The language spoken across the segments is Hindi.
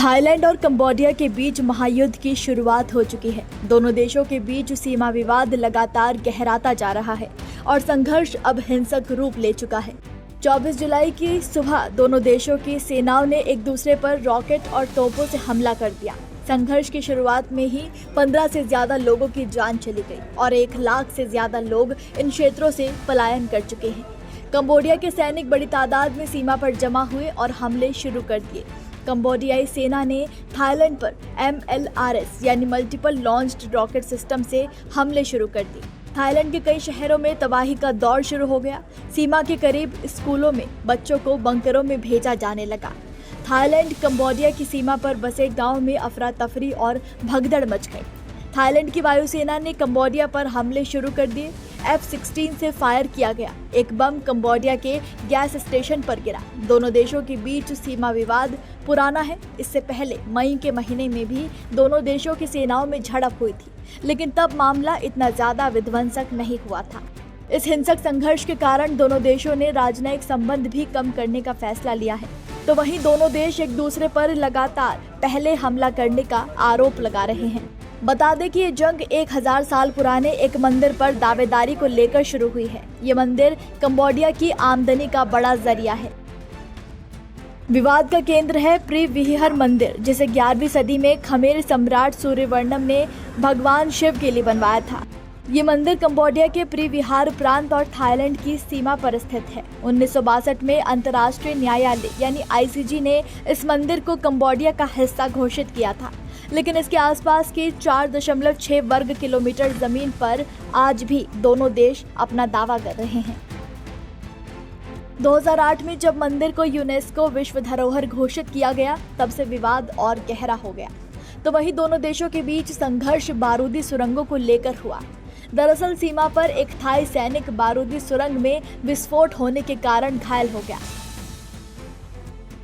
थाईलैंड और कंबोडिया के बीच महायुद्ध की शुरुआत हो चुकी है। दोनों देशों के बीच सीमा विवाद लगातार गहराता जा रहा है और संघर्ष अब हिंसक रूप ले चुका है। 24 जुलाई की सुबह दोनों देशों की सेनाओं ने एक दूसरे पर रॉकेट और तोपों से हमला कर दिया। संघर्ष की शुरुआत में ही 15 से ज्यादा लोगों की जान चली गई और 1 लाख से ज्यादा लोग इन क्षेत्रों से पलायन कर चुके हैं। कंबोडिया के सैनिक बड़ी तादाद में सीमा पर जमा हुए और हमले शुरू कर दिए। कंबोडियाई सेना ने थाईलैंड पर MLRS यानी मल्टीपल लॉन्च्ड रॉकेट सिस्टम से हमले शुरू कर दिए। थाईलैंड के कई शहरों में तबाही का दौर शुरू हो गया। सीमा के करीब स्कूलों में बच्चों को बंकरों में भेजा जाने लगा। थाईलैंड कंबोडिया की सीमा पर बसे गांव में अफरा तफरी और भगदड़ मच गई। थाईलैंड की वायुसेना ने कंबोडिया पर हमले शुरू कर दिए। F-16 से फायर किया गया। एक बम कंबोडिया के गैस स्टेशन पर गिरा। दोनों देशों के बीच सीमा विवाद पुराना है। इससे पहले मई के महीने में भी दोनों देशों की सेनाओं में झड़प हुई थी, लेकिन तब मामला इतना ज्यादा विध्वंसक नहीं हुआ था। इस हिंसक संघर्ष के कारण दोनों देशों ने राजनयिक संबंध भी कम करने का फैसला लिया है। तो वहीं दोनों देश एक दूसरे पर लगातार पहले हमला करने का आरोप लगा रहे हैं। बता दें कि ये जंग 1000 साल पुराने एक मंदिर पर दावेदारी को लेकर शुरू हुई है। ये मंदिर कंबोडिया की आमदनी का बड़ा जरिया है। विवाद का केंद्र है प्रीविहर मंदिर, जिसे 11वीं सदी में खमेर सम्राट सूर्यवर्मन ने भगवान शिव के लिए बनवाया था। ये मंदिर कंबोडिया के प्रीविहार प्रांत और थाईलैंड की सीमा पर स्थित है। 1962 में अंतर्राष्ट्रीय न्यायालय यानी ICJ ने इस मंदिर को कंबोडिया का हिस्सा घोषित किया था, लेकिन इसके आसपास की 4.6 वर्ग किलोमीटर जमीन पर आज भी दोनों देश अपना दावा कर रहे हैं। 2008 में जब मंदिर को यूनेस्को विश्व धरोहर घोषित किया गया, तब से विवाद और गहरा हो गया। तो वहीं दोनों देशों के बीच संघर्ष बारूदी सुरंगों को लेकर हुआ। दरअसल सीमा पर एक थाई सैनिक बारूदी सुरंग में विस्फोट होने के कारण घायल हो गया।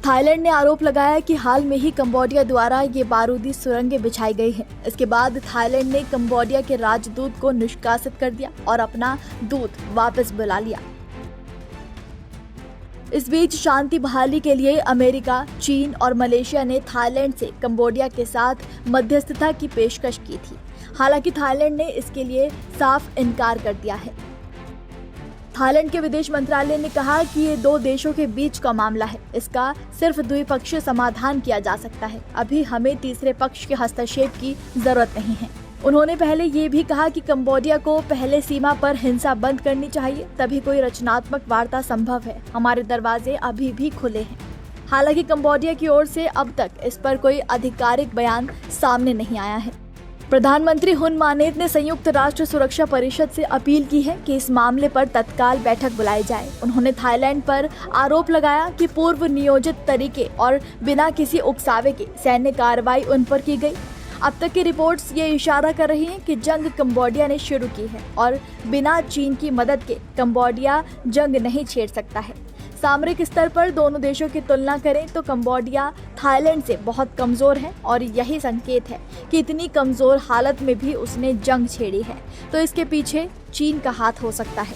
थाईलैंड ने आरोप लगाया कि हाल में ही कंबोडिया द्वारा ये बारूदी सुरंगें बिछाई गई हैं। इसके बाद थाईलैंड ने कंबोडिया के राजदूत को निष्कासित कर दिया और अपना दूत वापस बुला लिया। इस बीच शांति बहाली के लिए अमेरिका, चीन और मलेशिया ने थाईलैंड से कंबोडिया के साथ मध्यस्थता की पेशकश की थी। हालांकि थाईलैंड ने इसके लिए साफ इनकार कर दिया है। थाईलैंड के विदेश मंत्रालय ने कहा कि ये 2 देशों के बीच का मामला है। इसका सिर्फ द्विपक्षीय समाधान किया जा सकता है। अभी हमें तीसरे पक्ष के हस्तक्षेप की जरूरत नहीं है। उन्होंने पहले ये भी कहा कि कंबोडिया को पहले सीमा पर हिंसा बंद करनी चाहिए, तभी कोई रचनात्मक वार्ता संभव है। हमारे दरवाजे अभी भी खुले हैं। हालांकि कंबोडिया की ओर से अब तक इस पर कोई आधिकारिक बयान सामने नहीं आया है। प्रधानमंत्री हुन मानेत ने संयुक्त राष्ट्र सुरक्षा परिषद से अपील की है कि इस मामले पर तत्काल बैठक बुलाई जाए। उन्होंने थाईलैंड पर आरोप लगाया कि पूर्व नियोजित तरीके और बिना किसी उकसावे के सैन्य कार्रवाई उन पर की गई। अब तक की रिपोर्ट्स ये इशारा कर रही हैं कि जंग कंबोडिया ने शुरू की है और बिना चीन की मदद के कंबोडिया जंग नहीं छेड़ सकता है। सामरिक स्तर पर दोनों देशों की तुलना करें तो कंबोडिया थाईलैंड से बहुत कमजोर है और यही संकेत है कि इतनी कमजोर हालत में भी उसने जंग छेड़ी है, तो इसके पीछे चीन का हाथ हो सकता है।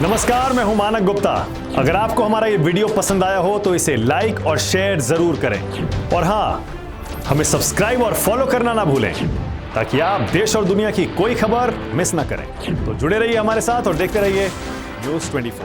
नमस्कार, मैं हूं मानक गुप्ता। अगर आपको हमारा ये वीडियो पसंद आया हो तो इसे लाइक और शेयर जरूर करें, और हाँ, हमें सब्सक्राइब और फॉलो करना ना भूलें ताकि आप देश और दुनिया की कोई खबर मिस ना करें। तो जुड़े रहिए हमारे साथ और देखते रहिए न्यूज़ 24।